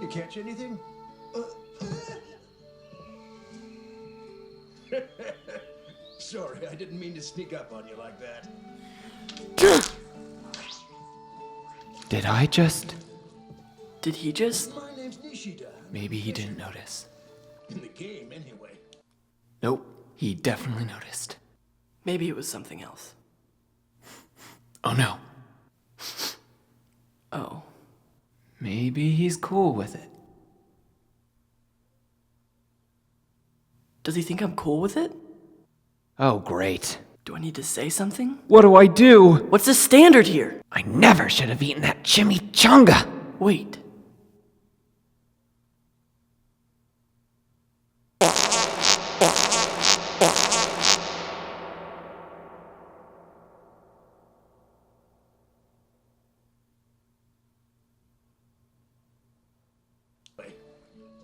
You catch anything? Sorry, I didn't mean to sneak up on you like that. Did I just? Did he just? My name's Nishida. Maybe he didn't notice. In the game, anyway. Nope, he definitely noticed. Maybe it was something else. Oh no, Oh. maybe he's cool with it. Does he think I'm cool with it? Oh great. Do I need to say something? What do I do? What's the standard here? I never should have eaten that chimichanga. Wait.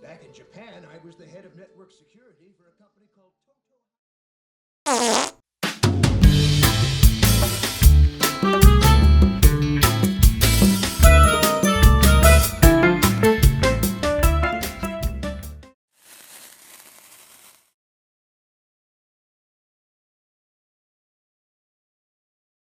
Back in Japan, I was the head of network security for a company called Tokyo.